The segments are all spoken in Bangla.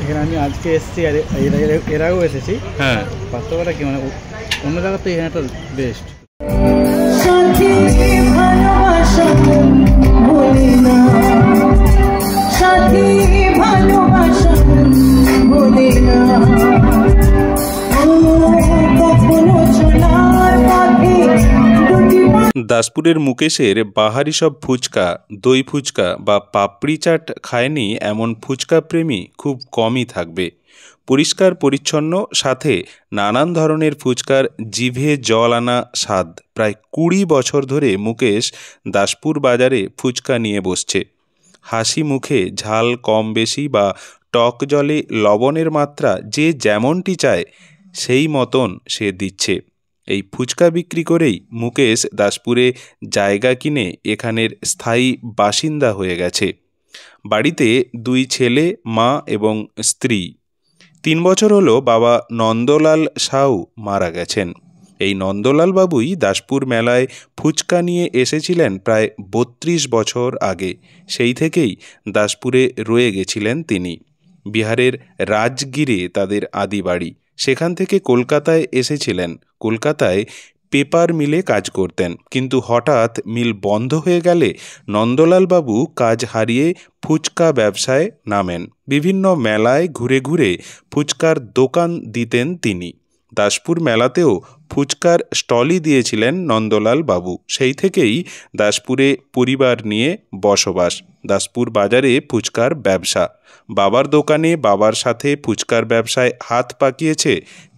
এখানে আমি আজকে এসেছি, আর এর আগেও এসেছি। হ্যাঁ, বাস্তবতা কি মানে অন্য জায়গার তো এখানে একটা বেস্ট। দাসপুরের মুকেশের বাহারি সব ফুচকা, দই ফুচকা বা পাপড়ি চাট খায়নি এমন ফুচকা প্রেমী খুব কমই থাকবে। পরিষ্কার পরিচ্ছন্ন, সাথে নানান ধরনের ফুচকার জিভে জল আনা স্বাদ। প্রায় 20 বছর ধরে মুকেশ দাসপুর বাজারে ফুচকা নিয়ে বসছে। হাসি মুখে ঝাল কম বেশি বা টক জলে লবণের মাত্রা যে যেমনটি চায় সেই মতন সে দিচ্ছে। এই ফুচকা বিক্রি করেই মুকেশ দাসপুরে জায়গা কিনে এখানের স্থায়ী বাসিন্দা হয়ে গেছে। বাড়িতে 2 ছেলে, মা এবং স্ত্রী। 3 বছর হলো বাবা নন্দলাল সাউ মারা গেছেন। এই নন্দলাল বাবুই দাসপুর মেলায় ফুচকা নিয়ে এসেছিলেন প্রায় 32 বছর আগে। সেই থেকেই দাসপুরে রয়ে গেছিলেন তিনি। বিহারের রাজগীরে তাদের আদি বাড়ি। সেখান থেকে কলকাতায় এসেছিলেন। কলকাতায় পেপার মিলে কাজ করতেন, কিন্তু হঠাৎ মিল বন্ধ হয়ে গেলে নন্দলাল বাবু কাজ হারিয়ে ফুচকা ব্যবসায় নামেন। বিভিন্ন মেলায় ঘুরে ঘুরে ফুচকার দোকান দিতেন তিনি। দাসপুর মেলাতেও ফুচকার স্টলই দিয়েছিলেন নন্দলাল বাবু। সেই থেকেই দাসপুরে পরিবার নিয়ে বসবাস। দাসপুর বাজারে ফুচকার ব্যবসা। বাবার দোকানে বাবার সাথে ফুচকার ব্যবসায় হাত পাকিয়েছে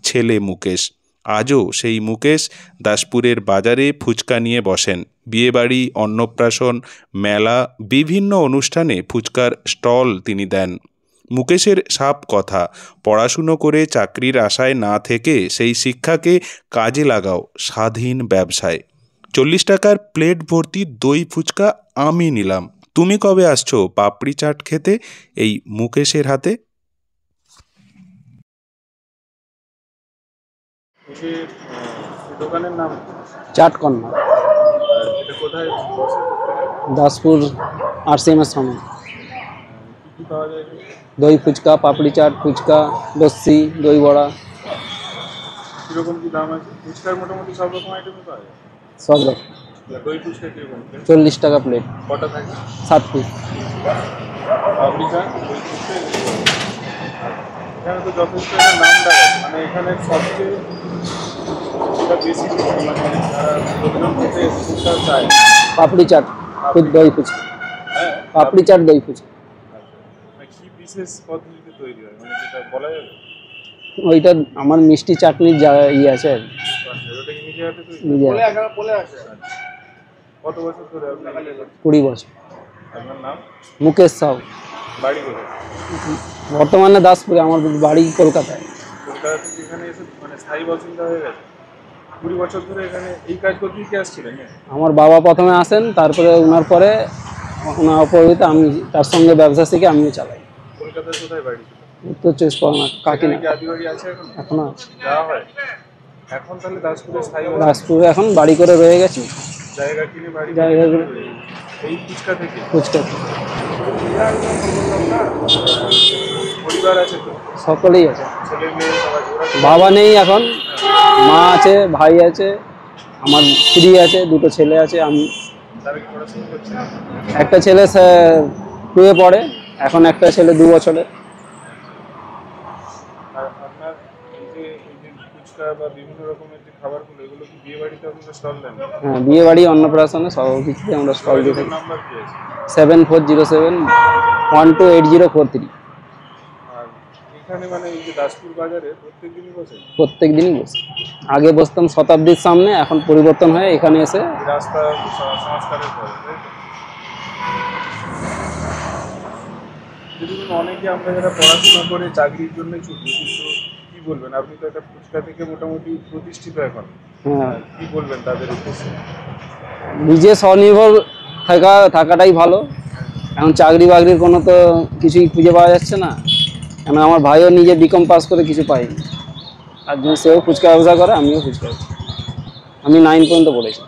ছেলে মুকেশ। আজও সেই মুকেশ দাসপুরের বাজারে ফুচকা নিয়ে বসেন। বিয়েবাড়ি, অন্নপ্রাশন, মেলা, বিভিন্ন অনুষ্ঠানে ফুচকার স্টল তিনি দেন। মুকেশের সাপ কথা, পড়াশুনো করে চাকরির আশায় না থেকে সেই শিক্ষাকে কাজে লাগাও স্বাধীন ব্যবসায়। 40 টাকার প্লেট ভর্তি দই ফুচকা আমি নিলাম। তুমি কবে আসছো পাপড়ি চাট খেতে এই মুকেশের হাতে? দোকানের নাম চাট কর্নার, কোথায় বসে? দাসপুর RCM's সামনে। কি পাওয়া যায়? দই ফুচকা, পাপড়ি চাট, ফুচকা, লস্যি, দই বড়া। কিরকম কি দাম আছে? ফুচকার মোটামুটি সব রকম আইটেমই পাওয়া যায়। সব রকম। দই ফুচকা কিরকম? 40 টাকা প্লেট। কটা থাকে? 7 পিস। পাপড়ি চাট, দই ফুচকা। এখানে তো যথেষ্ট একটা নামটা আছে, মানে এখানে সবচেয়ে বেশি মানে যারা লোকজন খেতে ফুচকা চায় পাপড়ি চাট, দই ফুচকা। হ্যাঁ, পাপড়ি চাট, দই ফুচকা। কি বিশেষ পদ্ধতিতে তৈরি হয় মানে যেটা বলা যাবে? ওইটা আমার মিষ্টি চাটনির যা ইয়ে আছে আর কি। ওটা কি নিজে হাতে তৈরি? নিজে বলে আসে। কত বছর ধরে আপনি? 20 বছর। আপনার নাম? মুকেশ সাউ। বাড়ি কোথায়? বর্তমানে দাসপুরে, আমার বাড়ি কলকাতায়। কলকাতা থেকে এখানে এসে মানে স্থায়ী বাসিন্দা হয়ে গেছে। 20 বছর ধরে এখানে এই কাজ করতে কি আসছিলেন? আমার বাবা প্রথমে আসেন, তারপরে ওনার পরে ওনার অপরিতে আমি তার সঙ্গে ব্যবসা শিখে আমিও চালাই। কলকাতার কোথায় বাড়ি? উত্তর 24 পরগনা, কাকিনাড়া। আদি বাড়ি আছে এখন? এখনো আছে। যাওয়া হয় এখন? তাহলে দাসপুরে স্থায়ী দাসপুরে এখন বাড়ি করে রয়ে গেছি। জায়গা কিনে বাড়ি জায়গা এই ফুচকা থেকে? ফুচকা পরিবার আছে তো? সকলেই আছে। ছেলে মেয়ে সবাই? বাবা নেই এখন, মা আছে, ভাই আছে, আমার স্ত্রী আছে, 2টো ছেলে আছে। আমি তারা কি পড়াশোনা করছে? একটা ছেলে 2-এ পড়ে এখন, একটা ছেলে 2 বছরের। আর আপনার এই যে ফুচকা বা বিভিন্ন রকমের যে খাবারগুলো, এগুলো কি বিয়ে বাড়িতে আপনারা স্টল দেন? হ্যাঁ, বিয়ে বাড়ি, অন্নপ্রাশনে সব কিছুতে আমরা স্টল দিই। নাম্বার কি আছে? 7407128043। আর এখানে মানে এই যে দাসপুর বাজারে প্রত্যেক দিনই বসে? প্রত্যেক দিনই বসে। আগে বসতাম শতাব্দীর সামনে, এখন পরিবর্তন হয়ে এখানে এসে রাস্তা সংস্কারের পরে। দেখুন, অনেকে আমরা যারা পড়াশোনা করে চাকরির জন্য ছুটি, কিন্তু কি বলবেন আপনি তো একটা ফুচকা থেকে মোটামুটি প্রতিষ্ঠিত এখন। হ্যাঁ, কি বলবেন তাদের উদ্দেশ্যে? নিজে স্বনির্ভর থাকাটাই ভালো। এখন চাকরি বাকরির কোনো তো কিছুই খুঁজে পাওয়া যাচ্ছে না। কেন আমার ভাইও নিজে BCom পাস করে কিছু পায়নি, আর সেও ফুচকা ব্যবসা করে, আমিও ফুচকা। আমি 9 পর্যন্ত পড়েছি।